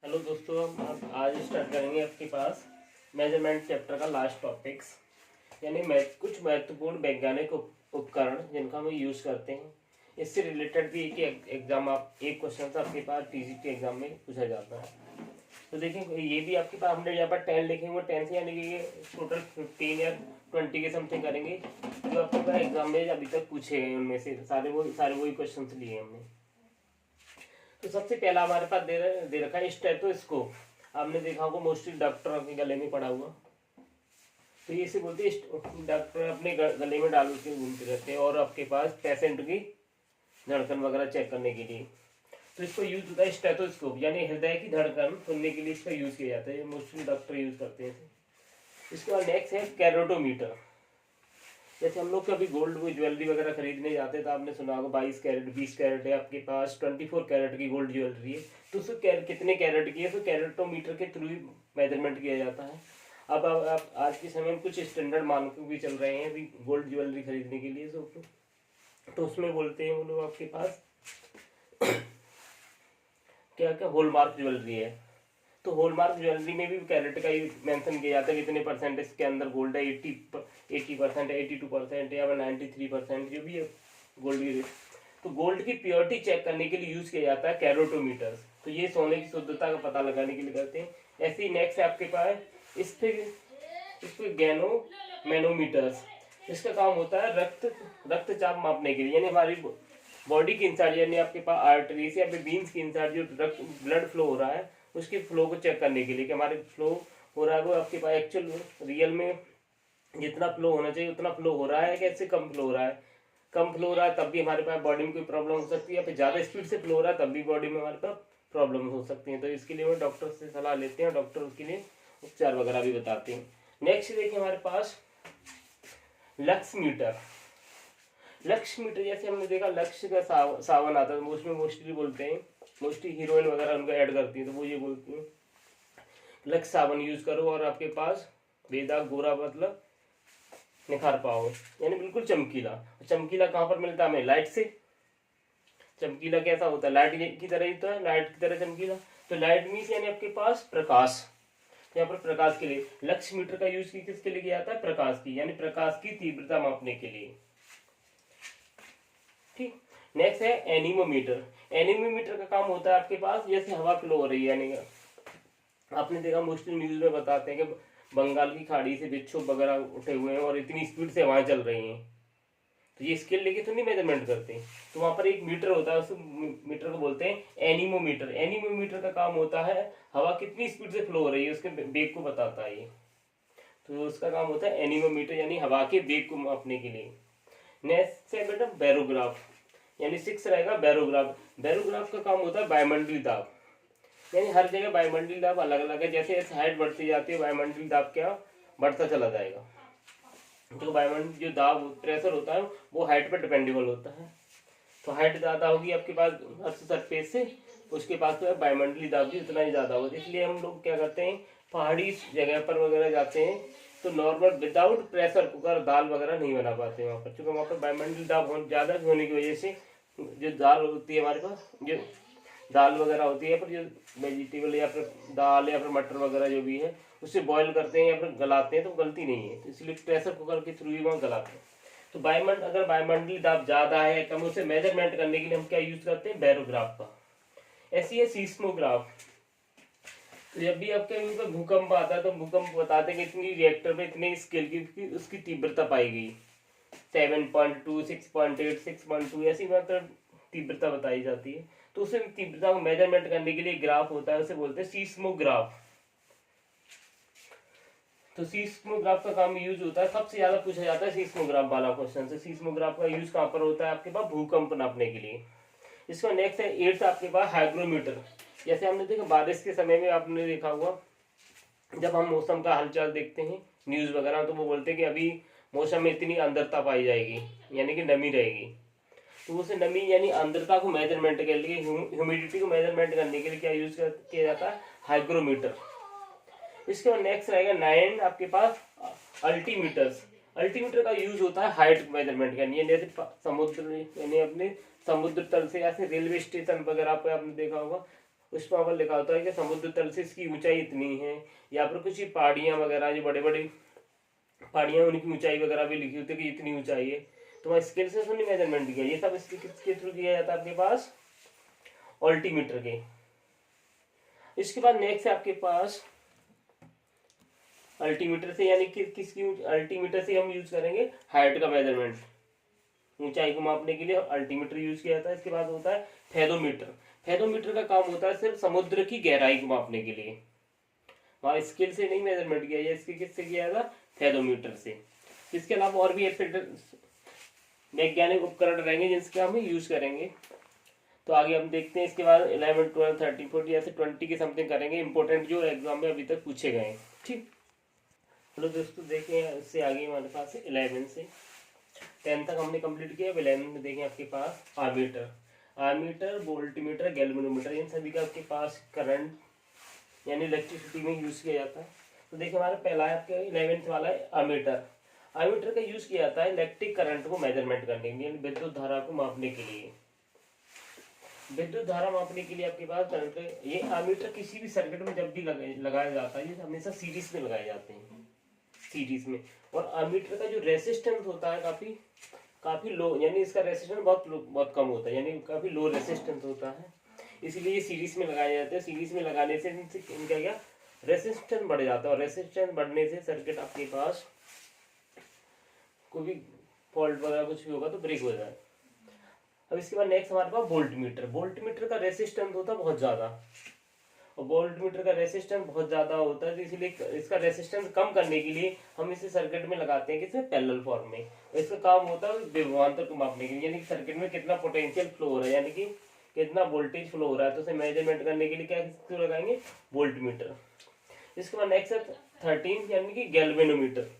Hello दोस्तों, हम आज स्टार्ट करेंगे आपके पास मेजरमेंट चैप्टर का लास्ट टॉपिक्स, यानी कुछ महत्वपूर्ण वैज्ञानिक उपकरण जिनका हम यूज़ करते हैं। इससे रिलेटेड भी एक एग्जाम एक क्वेश्चन आपके पास टीजीटी एग्जाम में पूछा जाता है। तो देखिए, ये भी आपके पास हमने यहाँ पर 10 लिखे हुए, 10 से यानी कि ये टोटल 15 या 20 के समथिंग करेंगे जो आपके पास एग्जाम में अभी तक पूछे गए। उनमें से सारे वही क्वेश्चन लिए हमने। तो सबसे पहला हमारे पास दे रखा है स्टेथोस्कोप। आपने देखा होगा मोस्टली डॉक्टरों के गले में पड़ा हुआ। तो ये इसे बोलते हैं, डॉक्टर अपने गले में डाल के घूमते रहते हैं और आपके पास पेशेंट की धड़कन वगैरह चेक करने के लिए। तो इसको यूज होता है स्टेथोस्कोप, यानी हृदय की धड़कन सुनने के लिए इसका यूज किया जाता है। मोस्टली डॉक्टर यूज करते हैं इसे। इसके बाद नेक्स्ट है कैरोटोमीटर। जैसे हम लोग कभी गोल्ड को ज्वेलरी वगैरह खरीदने जाते हैं तो आपने सुना होगा 22 कैरेट 20 कैरेट है, आपके पास 24 कैरेट की गोल्ड ज्वेलरी है, तो उसको कितने कैरेट की है तो कैरेटोमीटर के थ्रू मेजरमेंट किया जाता है। अब आप आज के समय में कुछ स्टैंडर्ड मानक भी चल रहे हैं अभी गोल्ड ज्वेलरी खरीदने के लिए। तो उसमें बोलते हैं वो लोग आपके पास क्या क्या हॉलमार्क ज्वेलरी है। तो हॉलमार्क ज्वेलरी में भी कैरेट का ही मेंशन किया जाता है, कितने परसेंट इसके अंदर गोल्ड है, 80% 82% या 93%, जो भी है गोल्ड की। तो गोल्ड की प्योरिटी चेक करने के लिए यूज किया जाता है कैरोटोमीटर। तो ये सोने की शुद्धता का पता लगाने के लिए करते हैं। ऐसे ही नेक्स्ट आपके पास इस पे गैनो मैनोमीटर्स। इसका काम होता है रक्तचाप मापने के लिए, यानी हमारी बॉडी के इंसाइड, यानी आपके पास आर्टरीज या बीन्स के इंसाइड जो ब्लड फ्लो हो रहा है उसके फ्लो को चेक करने के लिए कि हमारे फ्लो हो रहा है वो आपके पास एक्चुअल रियल में जितना फ्लो होना चाहिए उतना फ्लो हो रहा है, कैसे कम फ्लो हो रहा है। कम फ्लो हो रहा है तब भी हमारे पास बॉडी में कोई प्रॉब्लम हो सकती है, फिर ज़्यादा स्पीड से फ्लो हो रहा है तब भी बॉडी में हमारे पास प्रॉब्लम हो सकती है। तो इसके लिए वो डॉक्टर से सलाह लेते हैं, डॉक्टर उसके लिए उपचार वगैरह भी बताते हैं। नेक्स्ट देखिए हमारे पास लक्स मीटर। लक्ष्य मीटर जैसे हमने देखा लक्ष्य का सावन आता है, उसमें मोस्टली बोलते हैं, मोस्टली हीरोइन वगैरह उनका ऐड करती है तो वो ये बोलती हैं लक्ष्य साबन यूज करो और आपके पास बेदाग गोरा मतलब निखार पाओ, यानी बिल्कुल चमकीला। चमकीला कहाँ पर मिलता है हमें? लाइट से। चमकीला कैसा होता है? लाइट की तरह ही तो है, लाइट की तरह चमकीला। तो लाइट मीन्स यानी आपके पास प्रकाश। यहाँ पर प्रकाश के लिए लक्ष्य मीटर का यूज किसके लिए किया जाता है? प्रकाश की, यानी प्रकाश की तीव्रता मापने के लिए। ठीक। नेक्स्ट है एनीमोमीटर। एनीमोमीटर का काम होता है आपके पास जैसे हवा फ्लो हो रही है, यानी आपने देखा मोस्टली न्यूज में बताते हैं कि बंगाल की खाड़ी से विक्षोभ वगैरह उठे हुए हैं और इतनी स्पीड से हवाएं चल रही हैं, तो ये स्केल लेके तो नहीं मेजरमेंट करते। तो वहां पर एक मीटर होता है, उस मीटर को बोलते हैं एनीमोमीटर। एनीमोमीटर का काम होता है हवा कितनी स्पीड से फ्लो हो रही है उसके वेग को बताता है ये। तो उसका काम होता है एनीमोमीटर, यानी हवा के वेग को मापने के लिए। नेक्स्ट है बेटा बैरोग्राफ, यानी 6 रहेगा बैरोग्राफ। बैरोग्राफ का काम होता है वायुमंडलीय दाब, यानी हर जगह वायुमंडलीय दाब अलग अलग है, जैसे जैसे हाइट बढ़ती जाती है वायुमंडलीय दाब क्या बढ़ता चला जाएगा। तो वायुमंडल जो दाब प्रेशर होता है वो हाइट पर डिपेंडेबल होता है। तो हाइट ज़्यादा होगी आपके पास अर्थ सरफेस से, उसके पास तो है वायुमंडलीय दाब भी उतना ही ज़्यादा होगा। इसलिए हम लोग क्या करते हैं पहाड़ी जगह पर वगैरह जाते हैं तो नॉर्मल विदाउट प्रेशर कुकर दाल वगैरह नहीं बना पाते वहाँ पर, क्योंकि वहाँ पर वायुमंडलीय दाब ज़्यादा होने की वजह से जो दाल होती है हमारे पास, जो दाल वगैरह होती है पर जो वेजिटेबल या फिर दाल या फिर मटर वगैरह जो भी है उसे बॉईल करते हैं या फिर गलाते हैं तो गलती नहीं है, तो इसलिए प्रेशर कुकर के थ्रू ही वहाँ गलाते हैं। तो अगर वायुमंडलीय दाब ज़्यादा है कम, उसे मेजरमेंट करने के लिए हम क्या यूज करते हैं? बैरोग्राफ का। ऐसी है सीस्मोग्राफ। तो जब भी आपके ऊपर भूकंप आता है तो भूकंप बताते हैं कि इतनी रिएक्टर में इतने स्केल की उसकी तीव्रता पाई गई, 7.2 6.8 6.2 ऐसी मतलब तीव्रता बताई जाती है। तो उसे तीव्रता को मेजरमेंट करने के लिए ग्राफ होता है, उसे बोलते हैं सीस्मोग्राफ। तो सीस्मोग्राफ का काम यूज होता है, सबसे ज्यादा पूछा जाता है सीस्मोग्राफ वाला क्वेश्चन। से सीस्मोग्राफ का यूज कहाँ पर होता है? आपके पास भूकंप नापने के लिए। इसका नेक्स्ट है 8th आपके पास हाइग्रोमीटर। जैसे हमने देखा बारिश के समय में आपने देखा हुआ जब हम मौसम का हालचाल देखते हैं न्यूज वगैरह तो वो बोलते हैं कि अभी मौसम में इतनी आर्द्रता पाई जाएगी, यानी कि नमी रहेगी। तो उसे नमी यानी आर्द्रता को मेजरमेंट के लिए, ह्यूमिडिटी को मेजरमेंट करने के लिए क्या यूज किया जाता है? हाइग्रोमीटर। इसके बाद नेक्स्ट रहेगा 9 आपके पास अल्टीमीटर्स। अल्टीमीटर का यूज होता है हाइट मेजरमेंट करने, जैसे समुद्र यानी अपने समुद्र तल से, ऐसे रेलवे स्टेशन वगैरह पे आपने देखा होगा उसमें वहाँ पर लिखा होता है कि समुद्र तल से इसकी ऊंचाई इतनी है, या फिर कुछ पहाड़ियाँ वगैरह जो बड़े बड़े पहाड़ियाँ उनकी ऊंचाई वगैरह भी लिखी होती है कि इतनी ऊंचाई है, तो वहाँ स्केल से उसने मेजरमेंट किया। ये सब इसके किसके थ्रू किया जाता है आपके पास, ऑल्टीमीटर के। इसके बाद नेक्स्ट है आपके पास अल्टीमीटर से, यानी कि किसकी अल्टीमीटर से हम यूज करेंगे हाइट का मेजरमेंट, ऊंचाई को मापने के लिए अल्टीमीटर यूज किया जाता है। इसके बाद होता है फेदोमीटर। फेदोमीटर का काम होता है सिर्फ समुद्र की गहराई को मापने के लिए, वहां स्केल से नहीं मेजरमेंट किया जाए, इसके किससे किया था, फेदोमीटर से। इसके अलावा और भी वैज्ञानिक उपकरण रहेंगे जिनसे हम यूज करेंगे। तो आगे हम देखते हैं। इसके बाद 11, 12, 13, 14 ऐसे 20 के समथिंग करेंगे, इंपॉर्टेंट जो एग्जाम में अभी तक पूछे गए हैं। ठीक, चलो दोस्तों देखें इससे आगे हमारे पास 11 से 10 तक हमने कंप्लीट किया। 11 में देखें आपके पास आर्मीटर, आर्मीटर, वोल्टमीटर, गैल्वेनोमीटर, इन सभी का आपके पास करंट यानी इलेक्ट्रिसिटी में यूज किया जाता है। तो देखिए हमारा पहला है आपके 11th वाला है आर्मीटर। आर्मीटर का यूज किया जाता है इलेक्ट्रिक करंट को मेजरमेंट करने के लिए, विद्युत धारा को मापने के लिए। विद्युत धारा मापने के लिए आपके पास करंट, ये आर्मीटर किसी भी सर्किट में जब भी लगाया जाता है, ये हमेशा सीरीज में लगाए जाते हैं, सीरीज में। और आर्मीटर का जो रेसिस्टेंस होता है काफी लो, यानी इसका रेसिस्टेंस बहुत कम होता है, यानी काफी लो रेसिस्टेंस होता है, इसलिए ये सीरीज में लगाए जाते हैं। सीरीज में लगाने से इनका क्या रेसिस्टेंस बढ़ जाता है, और रेसिस्टेंस बढ़ने से सर्किट आपके पास कोई भी फॉल्ट वगैरह कुछ भी होगा तो ब्रेक हो जाए। अब इसके बाद नेक्स्ट हमारे पास वोल्टमीटर। वोल्टमीटर का रेसिस्टेंस होता है बहुत ज्यादा, और वोल्टमीटर का रेसिस्टेंस बहुत ज्यादा होता है, तो इसलिए इसका रेसिस्टेंस कम करने के लिए हम इसे सर्किट में लगाते हैं, किसमें, पैरेलल फॉर्म में। इसका काम होता है विभवांतर को मापने के लिए, यानी कि सर्किट में कितना पोटेंशियल फ्लो हो रहा है, यानी कि कितना वोल्टेज फ्लो हो रहा है, तो उसे मेजरमेंट करने के लिए क्या क्यों लगाएंगे, वोल्टमीटर। इसके बाद नेक्स्ट है 13 यानी कि गैल्वेनोमीटर,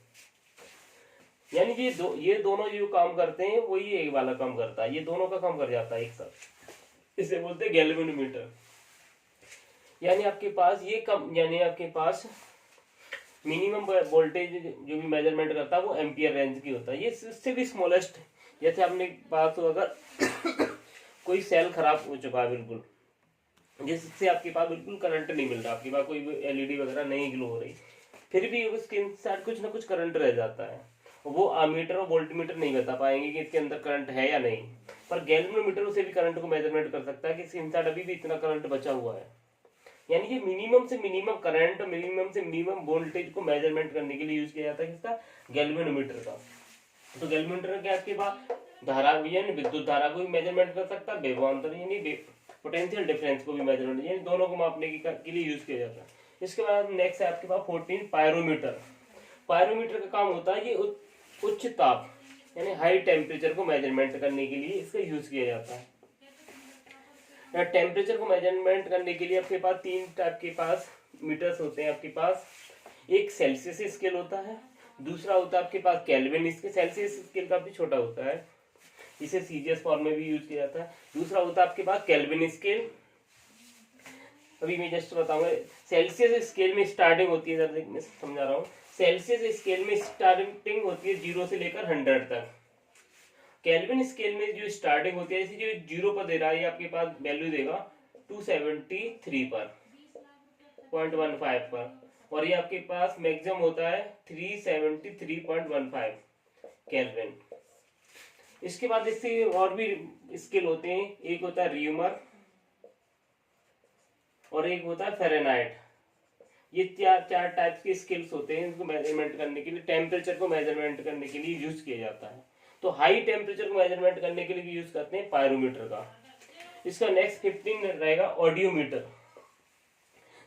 यानी कि ये दोनों जो काम करते हैं वही एक वाला काम करता है, ये दोनों का काम कर जाता है एक साथ, इसे बोलते हैं गैल्वेनोमीटर। यानी आपके पास ये कम, यानी आपके पास मिनिमम वोल्टेज जो भी मेजरमेंट करता है वो एम्पियर रेंज की होता है। ये इससे भी स्मॉलेस्ट, जैसे आपने बात हो अगर कोई सेल खराब हो चुका है बिल्कुल, जिससे आपके पास बिल्कुल करंट नहीं मिल रहा, आपके पास कोई एलईडी वगैरह नहीं ग्लो हो रही, फिर भी उसके साथ कुछ ना कुछ करंट रह जाता है, वो आमीटर और वोल्टमीटर नहीं बता पाएंगे कि इसके अंदर करंट है या नहीं, पर गैल्वेनोमीटर उसे भी करंट को मेजरमेंट कर सकता है कि इसके इंसाइड अभी भी इतना करंट बचा हुआ है। यानी कि मिनिमम से मिनिमम करंट, मिनिमम से मिनिमम वोल्टेज को मेजरमेंट करने के लिए यूज किया जाता है किसका, गैल्वेनोमीटर का। तो गैल्वेनोमीटर क्या आपके पास धारा भी यानी विद्युत धारा को भी मेजरमेंट कर सकता है, विभवांतर यानी पोटेंशियल डिफरेंस को भी मेजरमेंट, यानी दोनों को मापने के लिए यूज किया जाता है। इसके बाद नेक्स्ट है आपके पास 14 पायरोमीटर। पायरोमीटर का काम होता है ये उच्च ताप यानी हाई टेम्परेचर को मेजरमेंट करने के लिए इसका यूज किया जाता है। टेम्परेचर को मेजरमेंट करने के लिए आपके पास 3 टाइप के पास मीटर्स होते हैं आपके पास। एक सेल्सियस स्केल होता है, दूसरा होता है आपके पास केल्विन स्केल, सेल्सियस स्केल काफी छोटा होता है, इसे सीजीएस फॉर्म में भी यूज किया जाता है। दूसरा होता है आपके पास केल्विन स्केल, अभी मैं जस्ट बताऊंगा। सेल्सियस स्केल में स्टार्टिंग होती है, मैं समझा रहा हूँ, सेल्सियस स्केल में स्टार्टिंग होती है 0 से लेकर 100 तक। केल्विन स्केल में जो स्टार्टिंग होती है, जैसे जो 0 पर दे रहा है, ये आपके पास वैल्यू देगा 273 पर 0.15 पर, और ये आपके पास मैक्सिमम होता है 373.15 केल्विन। इसके बाद इससे और भी स्केल होते हैं, एक होता है र्यूमर और एक होता है फ़ारेनहाइट। ये चार टाइप्स के स्केल्स होते हैं, इनको मेजरमेंट करने के लिए, टेम्परेचर को मेजरमेंट करने के लिए यूज किया जाता है। तो हाई टेम्परेचर को मेजरमेंट करने के लिए यूज करते हैं पायरोमीटर का। इसका नेक्स्ट 15 रहेगा ऑडियोमीटर।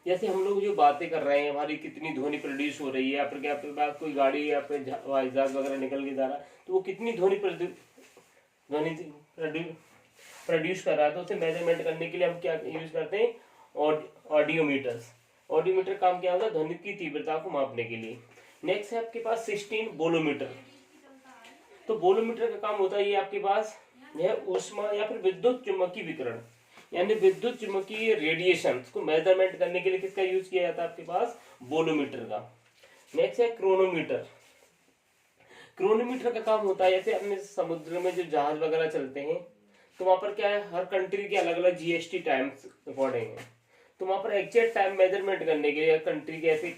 जैसे हम लोग जो बातें कर रहे हैं, हमारी कितनी ध्वनि प्रोड्यूस हो रही है, आपके पास कोई गाड़ी या फिर हवाई जहाज वगैरह निकल के जा रहा है, तो वो कितनी ध्वनि प्रोड्यूस कर रहा है, तो उसे मेजरमेंट करने के लिए हम क्या यूज करते हैं, ऑडियोमीटर्स। ऑडियोमीटर काम क्या होता है, ध्वनि की तीव्रता को मापने के लिए। नेक्स्ट है आपके पास 16 बोलोमीटर। तो बोलोमीटर का काम होता है, ये आपके पास यह ऊष्मा या फिर विद्युत चुम्बकीय विकिरण यानी विद्युत चुम्बकीय रेडिएशन को मेजरमेंट करने के लिए किसका यूज किया जाता है, आपके पास बोलोमीटर का। नेक्स्ट है क्रोनोमीटर। क्रोनोमीटर का काम होता है, जैसे अपने समुद्र में जो जहाज वगैरह चलते हैं, तो वहां पर क्या है, हर कंट्री के अलग अलग जीएसटी टाइम्स अकॉर्डिंग है। तो वहाँ पर एग्जैक्ट टाइम मेजरमेंट करने के लिए कंट्री के ऐसे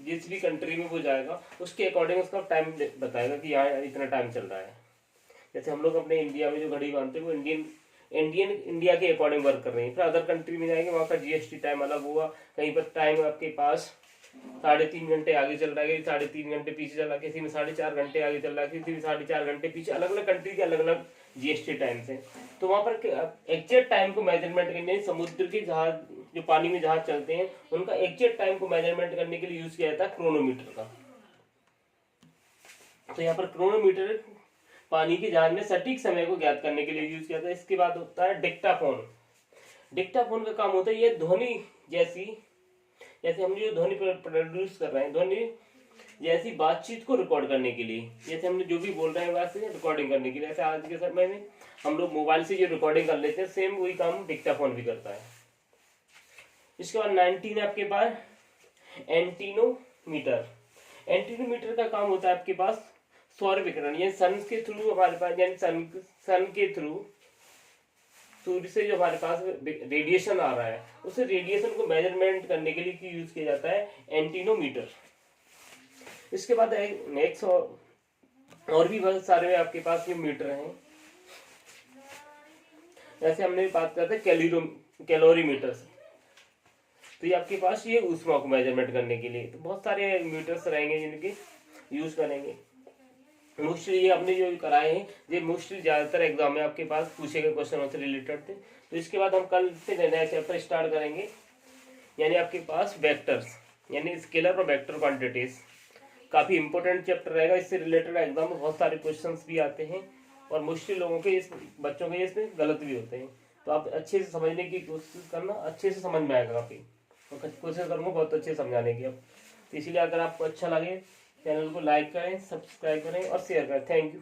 जिस भी कंट्री में वो जाएगा उसके अकॉर्डिंग उसका टाइम बताएगा कि यहाँ इतना टाइम चल रहा है। जैसे हम लोग अपने इंडिया में जो घड़ी मानते हैं वो इंडिया के अकॉर्डिंग वर्क कर रही है। फिर अदर कंट्री में जाएंगे, वहाँ का जीएसटी टाइम अलग हुआ, कहीं पर टाइम आपके पास 3.5 घंटे आगे चल रहा है, 3.5 घंटे पीछे चल रहा है, किसी में 4.5 घंटे आगे चल रहा है, किसी में 4.5 घंटे पीछे। अलग अलग कंट्री के अलग अलग जीएसटी टाइम से। तो वहाँ पर एग्जैक्ट टाइम को मेजरमेंट करने, समुद्र के जहाज जो पानी में जहाज चलते हैं उनका एग्जैक्ट टाइम को मेजरमेंट करने के लिए यूज किया जाता है क्रोनोमीटर का। तो यहाँ पर क्रोनोमीटर पानी के जहाज में सटीक समय को ज्ञात करने के लिए यूज किया जाता है। इसके बाद होता है डिक्टाफोन। डिक्टाफोन का काम होता है ये ध्वनि जैसे हम जो ध्वनि प्रोड्यूस कर रहे हैं, ध्वनि जैसी बातचीत को रिकॉर्ड करने के लिए, जैसे हमने जो भी बोल रहे हैं वैसे रिकॉर्डिंग करने के लिए। ऐसे आज के समय में हम लोग मोबाइल से जो रिकॉर्डिंग कर लेते हैं, सेम वही काम डिक्टाफोन भी करता है। इसके बाद 19 है आपके पास एंटीनोमीटर। एंटीनोमीटर का काम होता है आपके पास सौर विकिरण, यानी सन के थ्रू हमारे पास, यानी सन के थ्रू सूर्य से जो हमारे पास रेडिएशन आ रहा है, उस रेडिएशन को मेजरमेंट करने के लिए यूज किया जाता है एंटीनोमीटर। इसके बाद नेक्स्ट और भी बहुत सारे आपके पास ये मीटर हैं। जैसे हमने बात करते हैं कैलोरीमीटर, तो ये आपके पास ये ऊष्मा को मेजरमेंट करने के लिए। तो बहुत सारे मीटर्स रहेंगे जिनके यूज करेंगे। मोस्टली ये आपने जो कराए हैं ये मोस्टली ज्यादातर एग्जाम में आपके पास पूछे गए क्वेश्चनों से रिलेटेड थे। तो इसके बाद हम कल से नया चैप्टर स्टार्ट करेंगे, यानी आपके पास वेक्टर्स, यानी स्केलर और वेक्टर क्वांटिटीज। काफी इंपॉर्टेंट चैप्टर रहेगा, इससे रिलेटेड एग्जाम में बहुत सारे क्वेश्चंस भी आते हैं और मोस्टली लोगों के बच्चों के इसमें गलत भी होते हैं। तो आप अच्छे से समझने की कोशिश करना, अच्छे से समझ में आएगा काफी, तो कोशिश करूँगा बहुत अच्छे से समझाने की। अब तो इसीलिए अगर आपको अच्छा लगे चैनल को लाइक करें, सब्सक्राइब करें और शेयर करें। Thank you.